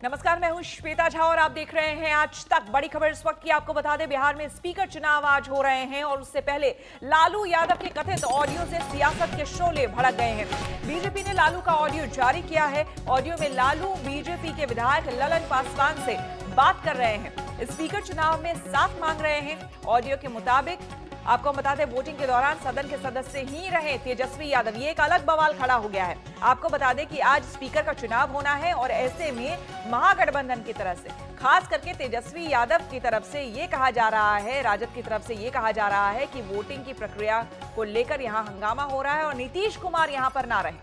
नमस्कार, मैं हूं श्वेता झा और आप देख रहे हैं आज तक। बड़ी खबर इस वक्त की आपको बता दें, बिहार में स्पीकर चुनाव आज हो रहे हैं और उससे पहले लालू यादव के कथित ऑडियो से सियासत के शोले भड़क गए हैं। बीजेपी ने लालू का ऑडियो जारी किया है। ऑडियो में लालू बीजेपी के विधायक ललन पासवान से बात कर रहे हैं, स्पीकर चुनाव में साथ मांग रहे हैं। ऑडियो के मुताबिक आपको बता दें, वोटिंग के दौरान सदन के सदस्य ही रहे तेजस्वी यादव। ये एक अलग बवाल खड़ा हो गया है। आपको बता दें कि आज स्पीकर का चुनाव होना है और ऐसे में महागठबंधन की तरफ से, खास करके तेजस्वी यादव की तरफ से ये कहा जा रहा है, राजद की तरफ से ये कहा जा रहा है कि वोटिंग की प्रक्रिया को लेकर यहां हंगामा हो रहा है और नीतीश कुमार यहां पर ना रहे।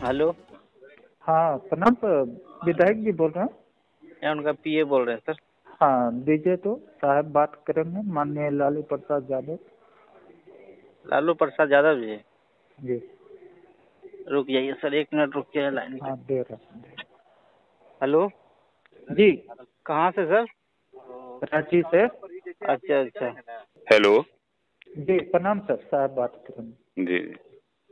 हेलो, हाँ प्रणाम विधायक जी बोल रहे हैं। मैं उनका पीए बोल रहे हैं सर। हाँ दीजिए तो साहब बात करेंगे, माननीय लालू प्रसाद यादव। लालू प्रसाद यादव जी, जी रुक जाइए सर, 1 मिनट रुक जाइए लाइन पे। हाँ दे रहे हैं। हेलो जी कहाँ से सर? रांची से। अच्छा अच्छा। हेलो जी प्रणाम सर, साहब बात करेंगे। जी जी।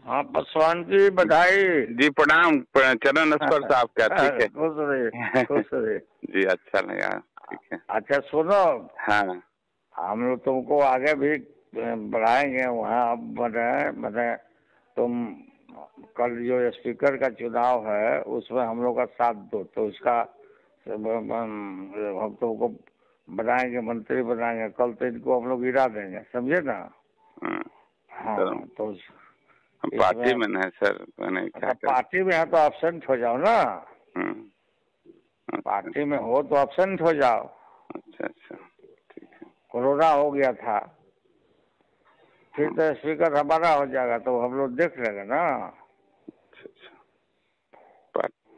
हाँ पासवान जी बधाई जी, प्रणाम चरण स्पर्श साहब क्या ठीक है? खुश रहे खुश रहे। जी अच्छा लगा, ठीक है। अच्छा सुनो, हाँ हम लोग तुमको आगे भी बढ़ाएंगे वहाँ। अब मतलब तुम कल जो स्पीकर का चुनाव है उसमें हम लोग का साथ दो, तो उसका हम तुमको बनाएंगे, मंत्री बनाएंगे। कल तो इनको हम लोग गिरा देंगे, समझे ना? हाँ तो हम पार्टी में है सर, मैंने क्या पार्टी में है तो एब्सेंट हो जाओ ना। पार्टी में हो तो एब्सेंट हो जाओ। अच्छा अच्छा ठीक है। कोरोना हो गया था, फिर तो स्पीकर हमारा हो जाएगा तो हम लोग देख लेंगे ना। अच्छा अच्छा,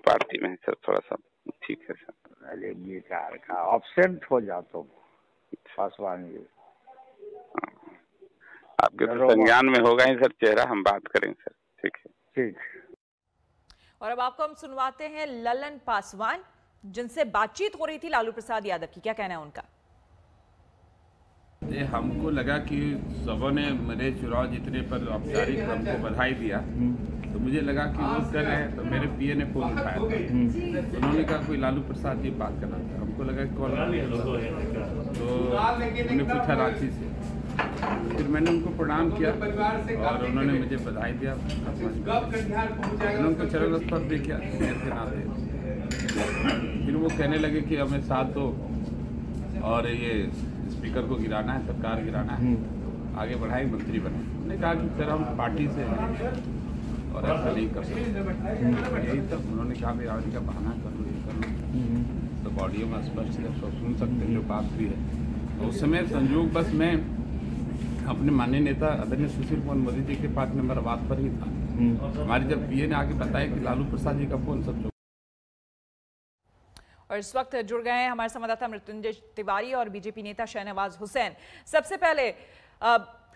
पार्टी में है सर, थोड़ा सा ठीक है सर। अरे बेकार का, एब्सेंट हो जाओ तुम पासवान जी। आपके तो संज्ञान में होगा ही सर चेहरा, हम बात करेंगे सर, ठीक है। ठीक। और अब आपको हम सुनवाते हैं ललन पासवान, जिनसे बातचीत हो रही थी लालू प्रसाद यादव की। क्या कहना है उनका? हमको लगा कि सबों ने मेरे चुनाव जीतने पर औपचारिक हमको बधाई दिया, तो मुझे लगा कि वो कर रहे हैं, तो मेरे पीए ने फोन उठाया था। उन्होंने कहा कोई लालू प्रसाद जी बात करना था। हमको लगा कि कौन, तो उन्होंने पूछा रांची से। फिर मैंने उनको प्रणाम किया और उन्होंने मुझे बधाई दिया। मैंने उनको चरण स्पर्श भी किया के नाते। फिर वो कहने लगे कि हमें साथ दो और ये स्पीकर को गिराना है, सरकार गिराना है, आगे बढ़ाए, मंत्री बने। हमने कहा कि सर हम पार्टी से हैं और ऐसा नहीं कर सकते। यही सब उन्होंने कहा मेरा का बहाना कर लो, ये कर लो। तो ऑडियो में स्पष्ट सुन सकते हैं जो बात भी है। तो उस समय संयोग बस मैं अपने माननीय नेता आदरणीय सुशील कुमार मोदी जी के 5 नंबर आवास पर ही था। हमारी जब पीए ने आके बताया कि लालू प्रसाद जी का फोन सब। और इस वक्त जुड़ गए हैं हमारे संवाददाता मृत्युंजय तिवारी और बीजेपी नेता शाहनवाज हुसैन। सबसे पहले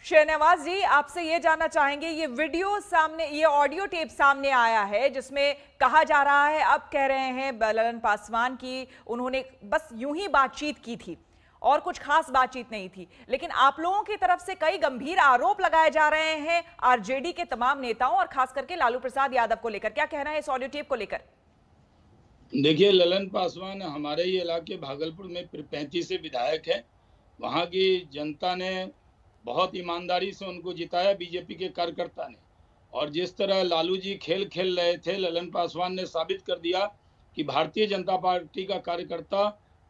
शाहनवाज जी, आपसे ये जानना चाहेंगे, ये वीडियो सामने, ये ऑडियो टेप सामने आया है जिसमें कहा जा रहा है, अब कह रहे हैं ललन पासवान की उन्होंने बस यूं ही बातचीत की थी और कुछ खास बातचीत नहीं थी, लेकिन आप लोगों की तरफ से कई गंभीर आरोप लगाए जा रहे हैं आरजेडी के तमाम नेताओं और खास करके लालू प्रसाद यादव को लेकर। क्या कहना है इस ऑडियो टेप को लेकर? देखिए, ललन पासवान हमारे ही इलाके भागलपुर में 35 से विधायक है। वहाँ की जनता ने बहुत ईमानदारी से उनको जिताया, बीजेपी के कार्यकर्ता ने। और जिस तरह लालू जी खेल खेल रहे थे, ललन पासवान ने साबित कर दिया कि भारतीय जनता पार्टी का कार्यकर्ता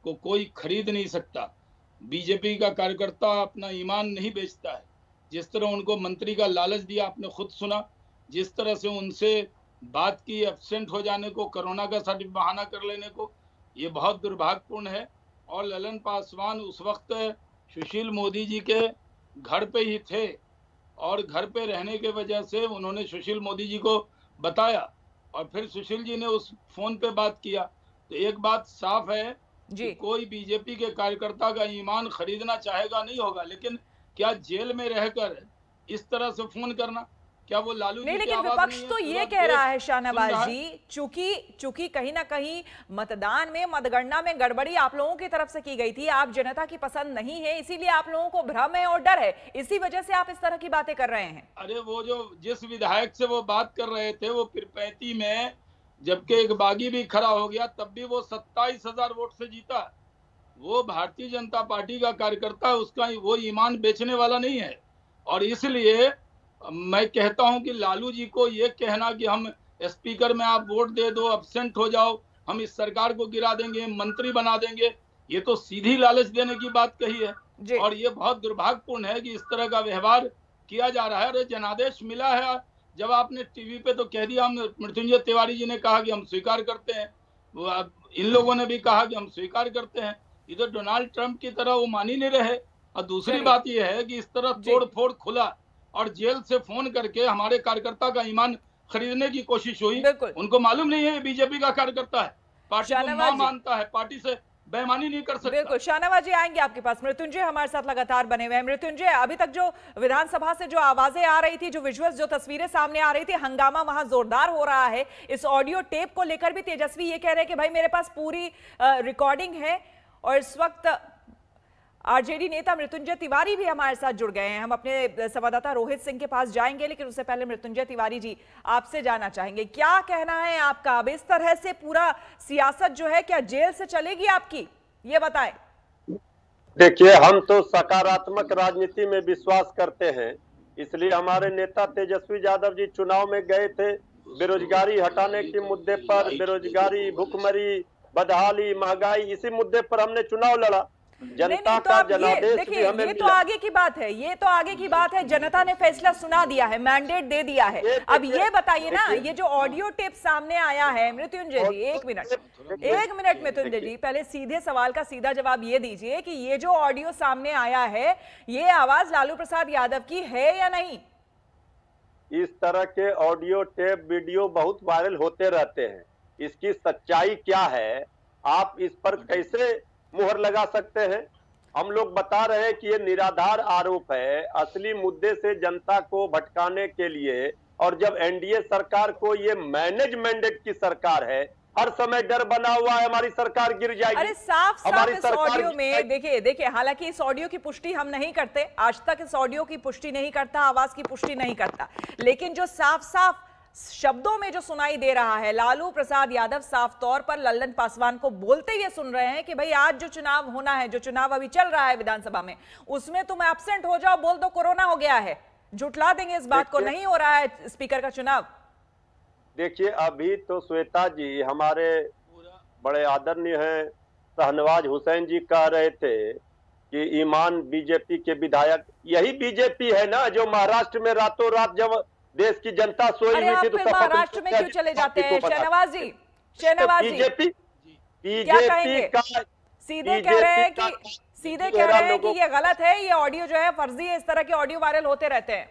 को कोई खरीद नहीं सकता। बीजेपी का कार्यकर्ता अपना ईमान नहीं बेचता है। जिस तरह उनको मंत्री का लालच दिया, आपने खुद सुना। जिस तरह से उनसे बात की एब्सेंट हो जाने को, कोरोना का सर्टिफिकेट बहाना कर लेने को, ये बहुत दुर्भाग्यपूर्ण है। और ललन पासवान उस वक्त सुशील मोदी जी के घर पे ही थे और घर पे रहने के वजह से उन्होंने सुशील मोदी जी को बताया और फिर सुशील जी ने उस फोन पे बात किया। तो एक बात साफ है कि कोई बीजेपी के कार्यकर्ता का ईमान खरीदना चाहेगा नहीं होगा, लेकिन क्या जेल में रहकर इस तरह से फोन करना, क्या वो लालू नहीं? लेकिन विपक्ष तो ये कह रहा है शाहनवाज जी, चूंकि कहीं ना कहीं मतदान में, मतगणना में गड़बड़ी आप लोगों की तरफ से की गई थी, आप जनता की पसंद नहीं है, इसीलिए आप लोगों को भ्रम है और डर है, इसी वजह से आप इस तरह की बातें कर रहे हैं। अरे वो जो जिस विधायक से वो बात कर रहे थे, वो 35 में जबकि एक बागी भी खड़ा हो गया, तब भी वो 27,000 वोट से जीता। वो भारतीय जनता पार्टी का कार्यकर्ता है, उसका वो ईमान बेचने वाला नहीं है। और इसलिए मैं कहता हूं कि लालू जी को ये कहना कि हम स्पीकर में आप वोट दे दो, अब्सेंट हो जाओ, हम इस सरकार को गिरा देंगे, मंत्री बना देंगे, ये तो सीधी लालच देने की बात कही है। और ये बहुत दुर्भाग्यपूर्ण है कि इस तरह का व्यवहार किया जा रहा है। अरे जनादेश मिला है, जब आपने टीवी पे तो कह दिया, हम मृत्युंजय तिवारी जी ने कहा कि हम स्वीकार करते हैं, इन लोगों ने भी कहा कि हम स्वीकार करते हैं। इधर डोनाल्ड ट्रंप की तरह वो मान ही नहीं रहे। और दूसरी बात यह है कि इस तरह तोड़ फोड़ खुला और जेल से फोन करके हमारे कार्यकर्ता का ईमान खरीदने की कोशिश हुई। उनको मालूम नहीं है बीजेपी का कार्यकर्ता है, पार्टी को मां मानता है, पार्टी से बेईमानी नहीं कर सकता। बिल्कुल, शाहनवाज जी आएंगे आपके पास। मृत्युंजय हमारे साथ लगातार बने हुए हैं। मृत्युंजय, अभी तक जो विधानसभा से जो आवाजें आ रही थी, जो विजुअल्स, जो तस्वीरें सामने आ रही थी, हंगामा वहां जोरदार हो रहा है। इस ऑडियो टेप को लेकर भी तेजस्वी ये कह रहे हैं कि भाई मेरे पास पूरी रिकॉर्डिंग है। और इस वक्त आरजेडी नेता मृत्युंजय तिवारी भी हमारे साथ जुड़ गए हैं। हम अपने संवाददाता रोहित सिंह के पास जाएंगे, लेकिन उससे पहले मृत्युंजय तिवारी जी आपसे जानना चाहेंगे, क्या कहना है आपका? अब इस तरह से पूरा सियासत जो है, क्या जेल से चलेगी आपकी, ये बताएं। देखिए, हम तो सकारात्मक राजनीति में विश्वास करते हैं, इसलिए हमारे नेता तेजस्वी यादव जी चुनाव में गए थे बेरोजगारी हटाने के मुद्दे पर। बेरोजगारी, भुखमरी, बदहाली, महंगाई, इसी मुद्दे पर हमने चुनाव लड़ा। जनता का जनादेश भी हमें ये तो आगे की बात है, ये तो आगे की बात है। जनता ने फैसला सुना दिया है, मैंडेट दे दिया है। अब ये बताइए ना, ये जो ऑडियो टेप सामने आया है, मृत्युंजय जी एक मिनट मृत्युंजय जी, पहले सीधे सवाल का सीधा जवाब ये दीजिए कि ये जो ऑडियो सामने आया है, ये आवाज लालू प्रसाद यादव की है या नहीं? इस तरह के ऑडियो टेप, वीडियो बहुत वायरल होते रहते हैं। इसकी सच्चाई क्या है, आप इस पर कैसे मुहर लगा सकते हैं? हम लोग बता रहे हैं कि ये निराधार आरोप है, असली मुद्दे से जनता को भटकाने के लिए। और जब एनडीए सरकार को ये मैनेज मैंडेट की सरकार है, हर समय डर बना हुआ है हमारी सरकार गिर जाएगी। अरे साफ साफ इस ऑडियो में देखिए, हालांकि इस ऑडियो की पुष्टि हम नहीं करते, आज तक इस ऑडियो की पुष्टि नहीं करता, आवाज की पुष्टि नहीं करता, लेकिन जो साफ साफ शब्दों में जो सुनाई दे रहा है, लालू प्रसाद यादव साफ तौर पर लल्लन पासवान को बोलते हुए सुन रहे हैं कि भाई आज जो चुनाव होना है, जो चुनाव अभी चल रहा है विधानसभा में, उसमें तुम एब्सेंट हो जाओ, बोल दो कोरोना हो गया है, झुठला देंगे इस बात को, नहीं हो रहा है स्पीकर का चुनाव। देखिए, अभी तो श्वेता जी हमारे बड़े आदरणीय हैं शाहनवाज हुसैन जी कह रहे थे कि ईमान बीजेपी के विधायक, यही बीजेपी है ना जो महाराष्ट्र में रातों रात जब देश की जनता सोई हुई थी तो महाराष्ट्र में क्यों चले जाते हैं? शहनवाज जी बीजेपी का सीधे कह रहे हैं कि ये गलत है, ये ऑडियो जो है फर्जी है, इस तरह के ऑडियो वायरल होते रहते हैं।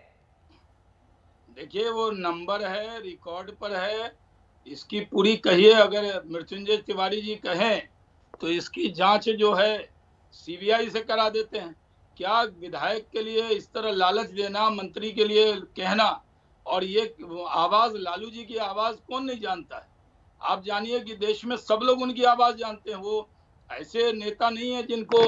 देखिए, वो नंबर है, रिकॉर्ड पर है, इसकी पूरी कहिए। अगर मृत्युंजय तिवारी जी कहें तो इसकी जांच जो है सीबीआई से करा देते हैं। क्या विधायक के लिए इस तरह लालच देना, मंत्री के लिए कहना, और ये आवाज लालू जी की आवाज कौन नहीं जानता है? आप जानिए कि देश में सब लोग उनकी आवाज जानते हैं। वो ऐसे नेता नहीं है जिनको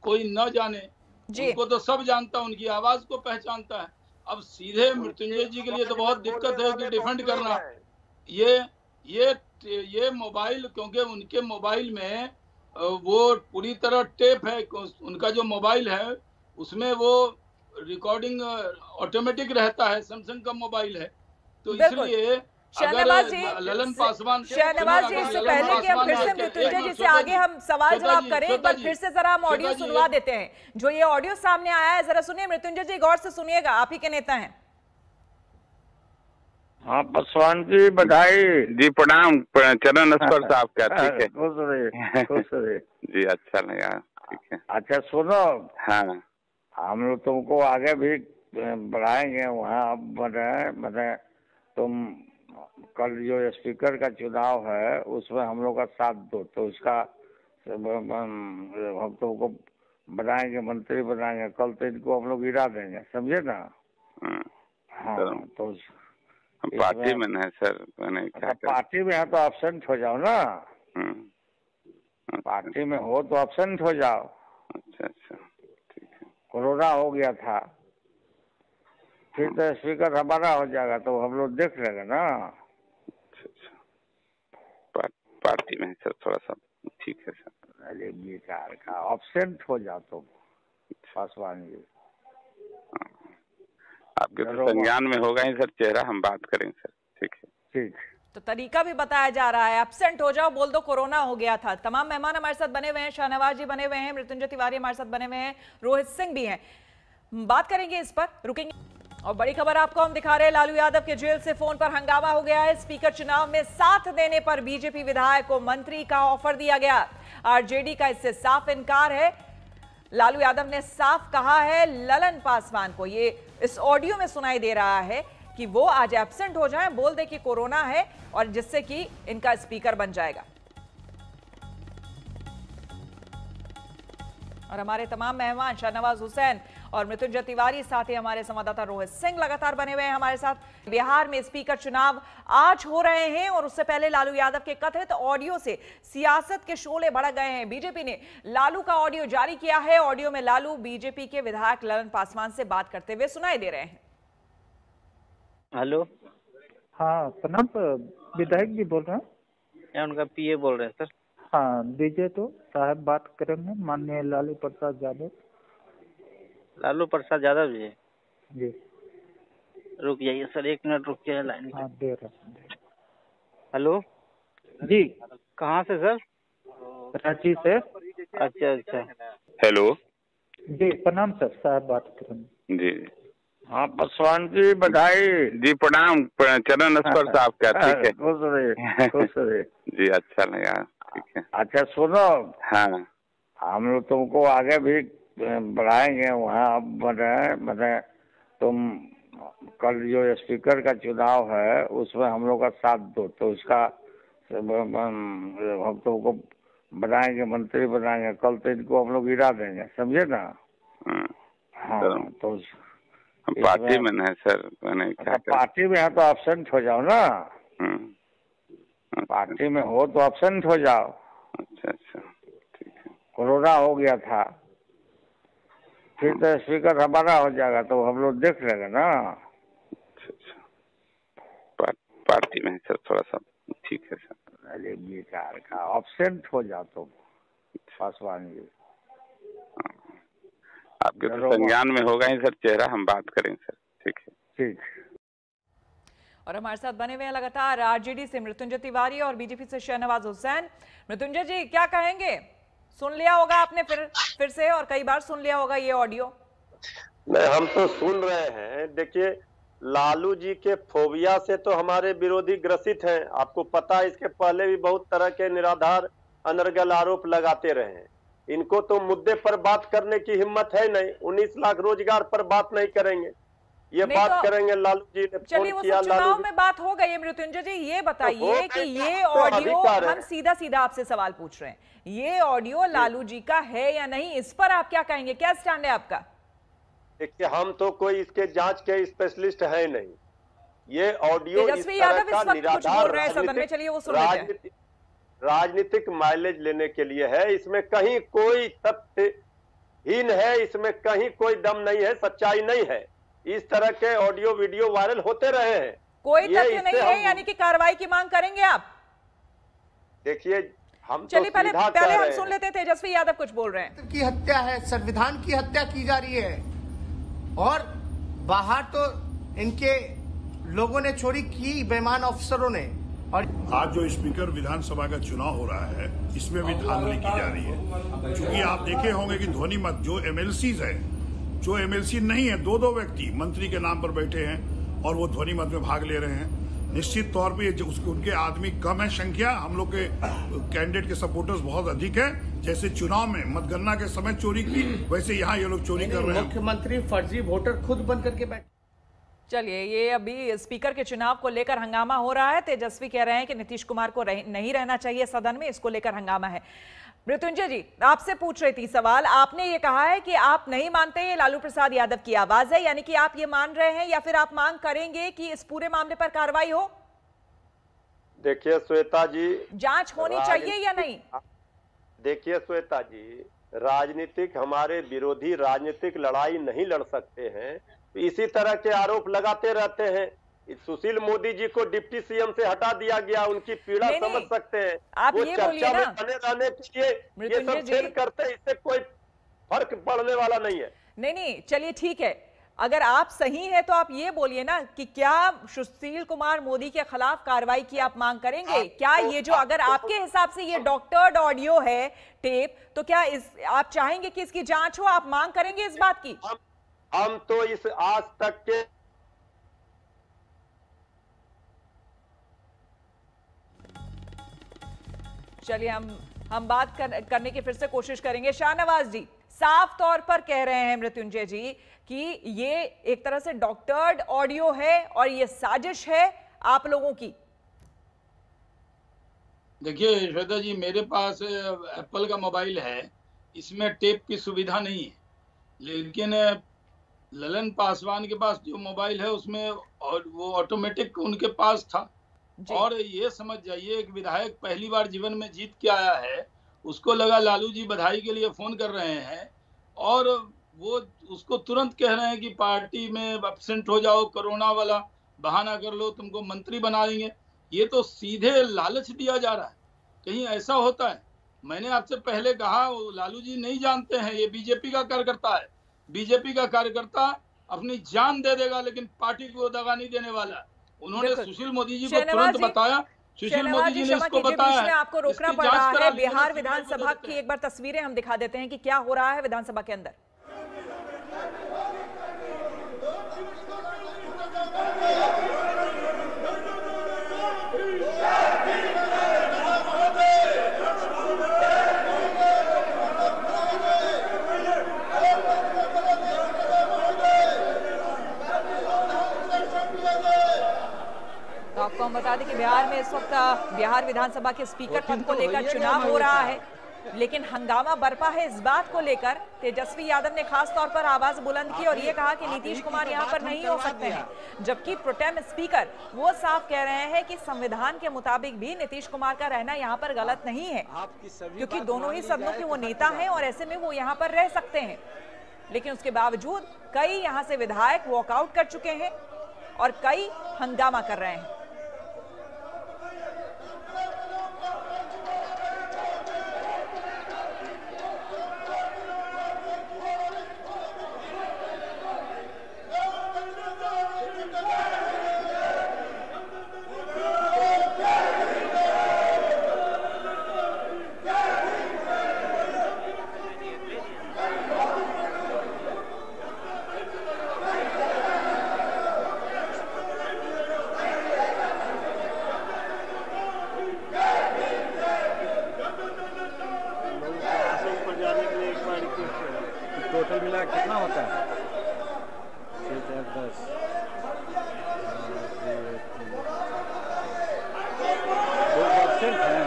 कोई न जाने, उनको तो सब जानता, उनकी आवाज को पहचानता है। अब सीधे मृत्युंजय जी के लिए तो बहुत दिक्कत है कि डिफेंड करना। ये मोबाइल, क्योंकि उनके मोबाइल में वो पूरी तरह टेप है, उनका जो मोबाइल है उसमें वो रिकॉर्डिंग ऑटोमेटिक रहता है, सैमसंग का मोबाइल है, तो इसलिए शहनवाज जी, ललन पासवान, शहनवाज जी, इससे पहले कि हम फिर से मृत्युंजय जी से आगे हम सवाल जवाब करें, एक बार फिर से जरा हम ऑडियो सुनवा देते हैं। जो ये ऑडियो सामने आया है, जरा सुनिए मृत्युंजय जी, गौर से सुनिएगा, आप ही के नेता हैं। हाँ, पासवान जी बधाई जी, प्रणाम चरण स्पर्श साहब का। ठीक है, खुश रहे जी, अच्छा लगा। ठीक है, अच्छा सुनो, हाँ, हम लोग तुमको आगे भी बढ़ाएंगे। वहाँ मतलब तुम कल जो स्पीकर का चुनाव है उसमें हम लोग का साथ दो, तो उसका हम तुमको बनाएंगे, मंत्री बनाएंगे। कल तो इनको हम लोग गिरा देंगे, समझे ना? हाँ, तो पार्टी में है सर, मैंने क्या पार्टी में है तो एब्सेंट हो जाओ ना। पार्टी में हो तो एब्सेंट हो जाओ। अच्छा, ठीक है। कोरोना हो गया था, फिर तो स्पीकर हमारा हो जाएगा, तो हम लोग देख लेंगे ना। पार्टी में है सर, थोड़ा सा ठीक है सर। अरे बेकार का ऑब्सेंट हो जाओ तुम पासवान जी। आपके तो संज्ञान में होगा ही सर चेहरा, हम बात करेंगे सर, ठीक है। ठीक। तो तरीका भी बताया जा रहा है, एब्सेंट हो जाओ, बोल दो कोरोना हो गया था। तमाम मेहमान हमारे साथ बने हुए हैं, शाहनवाज जी बने हुए हैं, मृत्युंजय तिवारी हमारे साथ बने हुए हैं, रोहित सिंह भी हैं। बात करेंगे इस पर, रुकेंगे। और बड़ी खबर आपको हम दिखा रहे हैं, लालू यादव के जेल से फोन पर हंगामा हो गया है। स्पीकर चुनाव में साथ देने पर बीजेपी विधायक को मंत्री का ऑफर दिया गया। आरजेडी का इससे साफ इनकार है। लालू यादव ने साफ कहा है ललन पासवान को, ये इस ऑडियो में सुनाई दे रहा है कि वो आज एब्सेंट हो जाएं, बोल दे कि कोरोना है, और जिससे कि इनका स्पीकर बन जाएगा। और हमारे तमाम मेहमान शाहनवाज हुसैन और मृत्युंजय तिवारी, साथ ही हमारे संवाददाता रोहित सिंह लगातार बने हुए हैं हमारे साथ। बिहार में स्पीकर चुनाव आज हो रहे हैं और उससे पहले लालू यादव के कथित ऑडियो से सियासत के शोले भड़क गए हैं। बीजेपी ने लालू का ऑडियो जारी किया है। ऑडियो में लालू बीजेपी के विधायक ललन पासवान से बात करते हुए सुनाई दे रहे हैं। हेलो, हाँ प्रणाम, विधायक जी बोल रहे हैं? मैं उनका पीए बोल रहे हैं सर। हाँ दीजिए तो, साहब बात करेंगे, माननीय लालू प्रसाद यादव। लालू प्रसाद यादव जी, जी रुक जाइए सर, 1 मिनट रुक जाइए लाइन पे। हाँ दे रहे हैं। हेलो जी, कहाँ से सर? रांची से। अच्छा अच्छा। हेलो जी प्रणाम सर, साहब बात करेंगे। जी हाँ पासवान जी बधाई। जी प्रणाम, चरण स्पर्श साहब क्या, ठीक है? खुश रहे, खुश रहे। जी अच्छा लगा, ठीक है। अच्छा सुनो, हाँ हम लोग तुमको आगे भी बढ़ाएंगे। वहाँ मतलब तुम कल जो स्पीकर का चुनाव है उसमें हम लोग का साथ दो, तो उसका हम तुमको बनाएंगे, मंत्री बनाएंगे। कल तो इनको हम लोग गिरा देंगे, समझे ना? हाँ तो हम पार्टी में है सर, मैंने क्या पार्टी में है तो एब्सेंट हो जाओ ना। पार्टी में हो तो एब्सेंट हो जाओ। अच्छा अच्छा, ठीक है। कोरोना हो गया था, फिर तो स्पीकर हमारा हो जाएगा, तो हम लोग देख लेंगे ना। अच्छा अच्छा, पार्टी में है सर, थोड़ा सा ठीक है सर। अरे बेकार का ऑब्सेंट हो जाओ तुम पासवान जी। आपके तो संज्ञान में होगा ही सर चेहरा, हम बात करेंगे सर, ठीक है। ठीक। और हमारे साथ बने हुए हैं लगातार आरजेडी से मृत्युंजय तिवारी और बीजेपी से शाहनवाज हुसैन। मृत्युंजय जी क्या कहेंगे? सुन लिया होगा आपने फिर से, और कई बार सुन लिया होगा ये ऑडियो। नहीं, हम तो सुन रहे हैं। देखिए, लालू जी के फोबिया से तो हमारे विरोधी ग्रसित हैं। आपको पता है, इसके पहले भी बहुत तरह के निराधार अनर्गल आरोप लगाते रहे हैं। इनको तो मुद्दे पर बात करने की हिम्मत है नहीं। 19 लाख रोजगार पर बात नहीं करेंगे, ये बात तो करेंगे। लालू जी ने फोन किया, चुनाव में बात हो गई है। मृत्युंजय जी ये बताइए कि ये ऑडियो, हम सीधा सीधा आपसे सवाल पूछ रहे हैं, ये ऑडियो लालू जी का है या नहीं, इस पर आप क्या कहेंगे? क्या स्टैंड है आपका? देखिए, हम तो कोई इसके जांच के स्पेशलिस्ट है नहीं। ये ऑडियो तेजस्वी यादव इस वक्त कुछ बोल रहे हैं सदन में, चलिए वो सुन लेते हैं। राजनीतिक माइलेज लेने के लिए है। इसमें कहीं कोई तथ्यहीन है, इसमें कहीं कोई दम नहीं है, सच्चाई नहीं है। इस तरह के ऑडियो वीडियो वायरल होते रहे हैं। कोई तथ्य नहीं है, यानी कि कार्रवाई की मांग करेंगे आप? देखिए, हम चलिए पहले हम सुन लेते हैं तेजस्वी यादव कुछ बोल रहे हैं। की हत्या है, संविधान की हत्या की जा रही है, और बाहर तो इनके लोगों ने चोरी की, बेईमान अफसरों ने। और आज जो स्पीकर विधानसभा का चुनाव हो रहा है, इसमें भी धांधली की जा रही है। क्योंकि आप देखे होंगे कि ध्वनि मत जो एमएलसी है, जो एमएलसी नहीं है, 2-2 व्यक्ति मंत्री के नाम पर बैठे हैं और वो ध्वनि मत में भाग ले रहे हैं। निश्चित तौर पे उनके आदमी कम है संख्या, हम लोग के कैंडिडेट के सपोर्टर्स बहुत अधिक है। जैसे चुनाव में मतगणना के समय चोरी की, वैसे यहाँ ये लोग चोरी कर रहे हैं। मुख्यमंत्री फर्जी वोटर खुद बन करके बैठे। चलिए, ये अभी स्पीकर के चुनाव को लेकर हंगामा हो रहा है। तेजस्वी कह रहे हैं कि नीतीश कुमार को नहीं रहना चाहिए सदन में, इसको लेकर हंगामा है। मृत्युंजय जी, आपसे पूछ रही थी सवाल, आपने ये कहा है कि आप नहीं मानते ये लालू प्रसाद यादव की आवाज है, यानी कि आप ये मान रहे हैं या फिर आप मांग करेंगे कि इस पूरे मामले पर कार्रवाई हो? देखिए श्वेता जी, जांच होनी चाहिए या नहीं? देखिए श्वेता जी, राजनीतिक हमारे विरोधी राजनीतिक लड़ाई नहीं लड़ सकते हैं, इसी तरह के आरोप लगाते रहते हैं। सुशील मोदी जी को डिप्टी सीएम से हटा दिया गया, उनकी पीड़ा समझ सकते हैं। आप वो ये चर्चा बोलिए में ना, बने रहने के लिए ये सब खेल करते हैं, इससे कोई फर्क पड़ने वाला नहीं है। नहीं, चलिए ठीक है, अगर आप सही हैं तो आप ये बोलिए ना कि क्या सुशील कुमार मोदी के खिलाफ कार्रवाई की आप मांग करेंगे? क्या ये जो, अगर आपके हिसाब से ये डॉक्टर्ड ऑडियो है टेप, तो क्या आप चाहेंगे कि इसकी जांच हो? आप मांग करेंगे इस बात की? हम तो इस आज तक के चलिए हम बात करने की फिर से कोशिश करेंगे। शाहनवाज जी, साफ तौर पर कह रहे हैं मृत्युंजय जी कि ये एक तरह से डॉक्टर्ड ऑडियो है और ये साजिश है आप लोगों की। देखिए श्वेता जी, मेरे पास एप्पल का मोबाइल है, इसमें टेप की सुविधा नहीं है, लेकिन ललन पासवान के पास जो मोबाइल है उसमें और वो ऑटोमेटिक उनके पास था। और ये समझ जाइए, एक विधायक पहली बार जीवन में जीत के आया है, उसको लगा लालू जी बधाई के लिए फोन कर रहे हैं और वो उसको तुरंत कह रहे हैं कि पार्टी में एब्सेंट हो जाओ, कोरोना वाला बहाना कर लो, तुमको मंत्री बना देंगे। ये तो सीधे लालच दिया जा रहा है। कहीं ऐसा होता है? मैंने आपसे पहले कहा, लालू जी नहीं जानते हैं, ये बीजेपी का कार्यकर्ता है। बीजेपी का कार्यकर्ता अपनी जान दे देगा लेकिन पार्टी को दगा नहीं देने वाला। उन्होंने सुशील मोदी जी को तुरंत बताया, सुशील मोदी जी ने इसको बताया है। आपको रोकना पड़ रहा है। बिहार विधानसभा की एक बार तस्वीरें हम दिखा देते हैं कि क्या हो रहा है विधानसभा के अंदर। तो आपको हम बता दें कि बिहार में इस वक्त बिहार विधानसभा के स्पीकर पद को लेकर चुनाव हो रहा है, लेकिन हंगामा बरपा है इस बात को लेकर। तेजस्वी यादव ने खास तौर पर आवाज बुलंद की और ये कहा कि नीतीश कुमार यहां पर नहीं हो सकते हैं, जबकि प्रोटेम स्पीकर वो साफ कह रहे हैं कि संविधान के मुताबिक भी नीतीश कुमार का रहना यहां पर गलत नहीं है, क्योंकि दोनों ही सदनों के वो नेता हैं और ऐसे में वो यहां पर रह सकते हैं। लेकिन उसके बावजूद कई यहां से विधायक वॉकआउट कर चुके हैं और कई हंगामा कर रहे हैं। टोटल मिला कितना होता है? 6, 4, 10 2% है,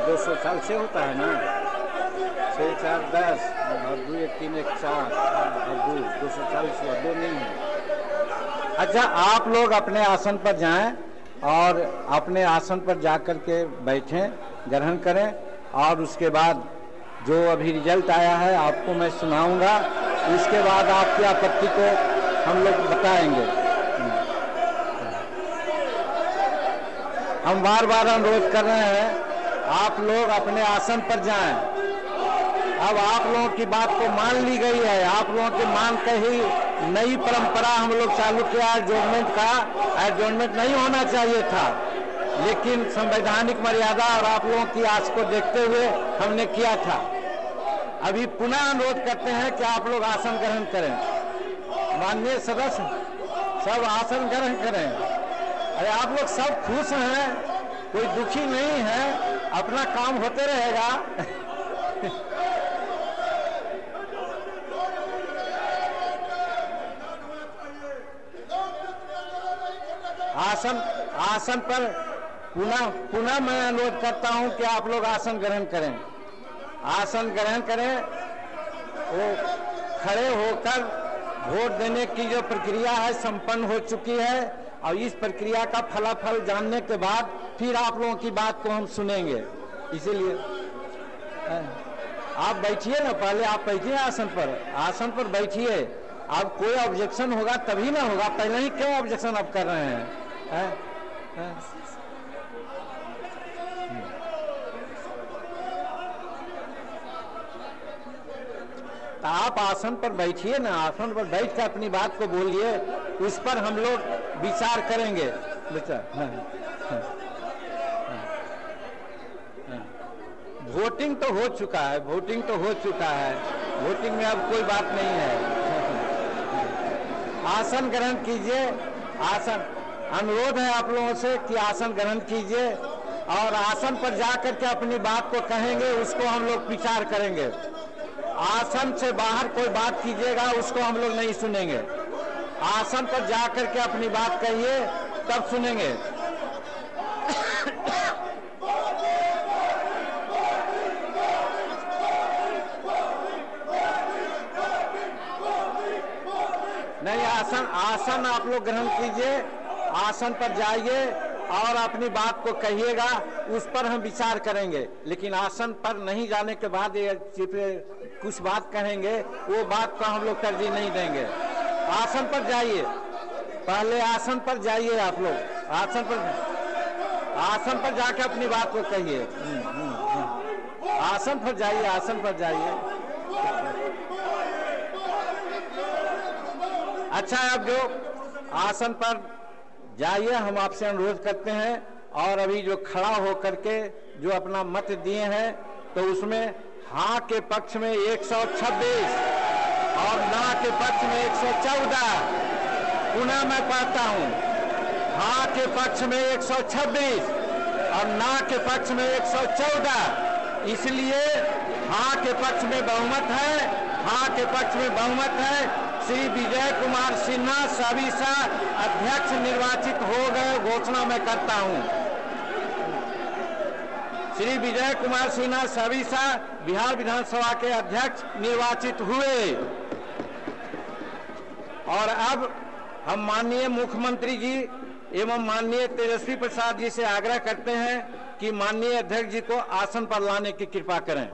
200 साल से होता है ना। 6, 4, 10 और 2, 1, 3, 1, 4 और 240 हुआ, 2 नहीं है। अच्छा, आप लोग अपने आसन पर जाएं और अपने आसन पर जा कर के बैठें, ग्रहण करें और उसके बाद जो अभी रिजल्ट आया है आपको मैं सुनाऊंगा। इसके बाद आपकी आपत्ति को हम लोग बताएंगे। हम बार बार अनुरोध कर रहे हैं, आप लोग अपने आसन पर जाएं। अब आप लोगों की बात को मान ली गई है, आप लोगों के मान के ही नई परंपरा हम लोग चालू किया। एडजॉर्नमेंट का एडजॉर्नमेंट नहीं होना चाहिए था, लेकिन संवैधानिक मर्यादा और आप लोगों की आस को देखते हुए हमने किया था। अभी पुनः अनुरोध करते हैं कि आप लोग आसन ग्रहण करें। माननीय सदस्य सब आसन ग्रहण करें। अरे आप लोग सब खुश हैं, कोई दुखी नहीं है, अपना काम होते रहेगा। आसन पर पुनः मैं अनुरोध करता हूं कि आप लोग आसन ग्रहण करें। आसन ग्रहण करें। वो खड़े होकर वोट देने की जो प्रक्रिया है संपन्न हो चुकी है और इस प्रक्रिया का फलाफल जानने के बाद फिर आप लोगों की बात को हम सुनेंगे। इसीलिए आप बैठिए ना, पहले आप बैठिए आसन पर बैठिए अब कोई ऑब्जेक्शन होगा तभी ना होगा, पहले ही क्यों ऑब्जेक्शन अब कर रहे हैं? तो आप आसन पर बैठिए ना, आसन पर बैठ कर अपनी बात को बोलिए, उस पर हम लोग विचार करेंगे। वोटिंग तो हो चुका है, वोटिंग तो हो चुका है, वोटिंग में अब कोई बात नहीं है। आसन ग्रहण कीजिए, आसन, अनुरोध है आप लोगों से कि आसन ग्रहण कीजिए और आसन पर जाकर के अपनी बात को कहेंगे, उसको हम लोग विचार करेंगे। आसन से बाहर कोई बात कीजिएगा उसको हम लोग नहीं सुनेंगे। आसन पर जाकर के अपनी बात कहिए तब सुनेंगे। नहीं, आसन आप लोग ग्रहण कीजिए, आसन पर जाइए और अपनी बात को कहिएगा, उस पर हम विचार करेंगे। लेकिन आसन पर नहीं जाने के बाद ये कुछ बात कहेंगे, वो बात को हम लोग तरजीह नहीं देंगे। आसन पर जाइए, पहले आसन पर जाइए आप लोग, आसन पर जाके अपनी बात को कहिए। आसन पर जाइए, आसन पर जाइए। अच्छा, अब जो आसन पर जाइए, हम आपसे अनुरोध करते हैं। और अभी जो खड़ा होकर के जो अपना मत दिए हैं, तो उसमें हाँ के पक्ष में 126 और ना के पक्ष में 114। पुनः मैं पढ़ता हूँ, हाँ के पक्ष में 126 और ना के पक्ष में 114। इसलिए हाँ के पक्ष में बहुमत है, हाँ के पक्ष में बहुमत है। श्री विजय कुमार सिन्हा सविसा अध्यक्ष निर्वाचित हो गए, घोषणा मैं करता हूं। श्री विजय कुमार सिन्हा सविसा बिहार विधानसभा के अध्यक्ष निर्वाचित हुए। और अब हम माननीय मुख्यमंत्री जी एवं माननीय तेजस्वी प्रसाद जी से आग्रह करते हैं कि माननीय अध्यक्ष जी को आसन पर लाने की कृपा करें।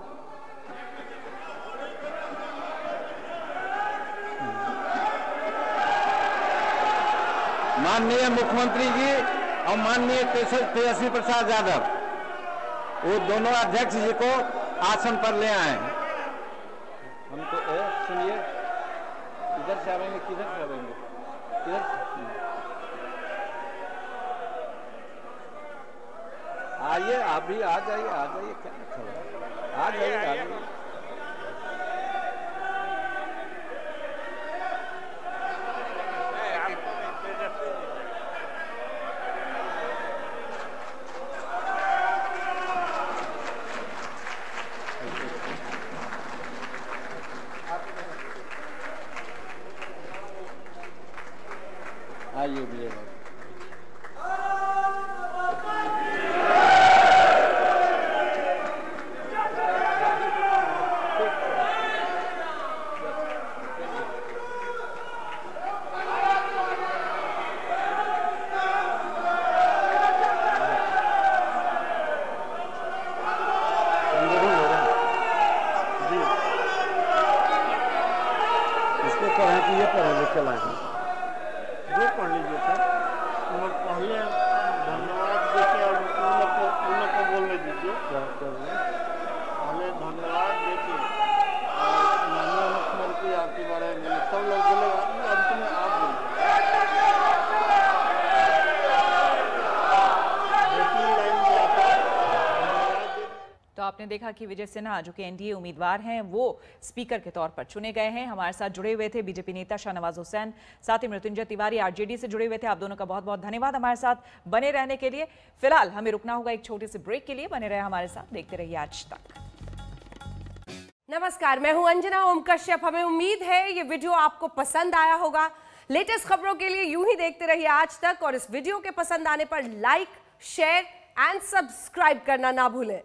माननीय मुख्यमंत्री जी और माननीय तेजस्वी प्रसाद यादव, वो दोनों अध्यक्ष जी को आसन पर ले आए। हमको सुनिए, इधर से आवेंगे, किधर से आवेंगे, किधर आइए, आप भी आ जाइए, आ जाइए, क्या खबर, आ जाइए, आ जाइए। आइए विजय भाई। इसको कहें कि ये पढ़े लिखे लाए जो पढ़ लीजिए सर। पहले धन्यवाद देके और उन को बोलने दीजिए। पहले धन्यवाद देके और माननीय मुख्यमंत्री आपके बारे में सब लोग बोलेगा, अंत में आप तो आपने देखा कि विजय सिन्हा जो कि एनडीए उम्मीदवार हैं, वो स्पीकर के तौर पर चुने गए हैं। हमारे साथ जुड़े हुए थे बीजेपी नेता शाहनवाज हुसैन, साथ ही मृत्युंजय तिवारी आरजेडी से जुड़े हुए थे। आप दोनों का बहुत बहुत धन्यवाद हमारे साथ बने रहने के लिए। फिलहाल हमें रुकना होगा एक छोटे से ब्रेक के लिए। बने रहे हमारे साथ, देखते रहिए आज तक। नमस्कार, मैं हूं अंजना ओम कश्यप। हमें उम्मीद है ये वीडियो आपको पसंद आया होगा। लेटेस्ट खबरों के लिए यूं ही देखते रहिए आज तक, और इस वीडियो के पसंद आने पर लाइक, शेयर एंड सब्सक्राइब करना ना भूलें।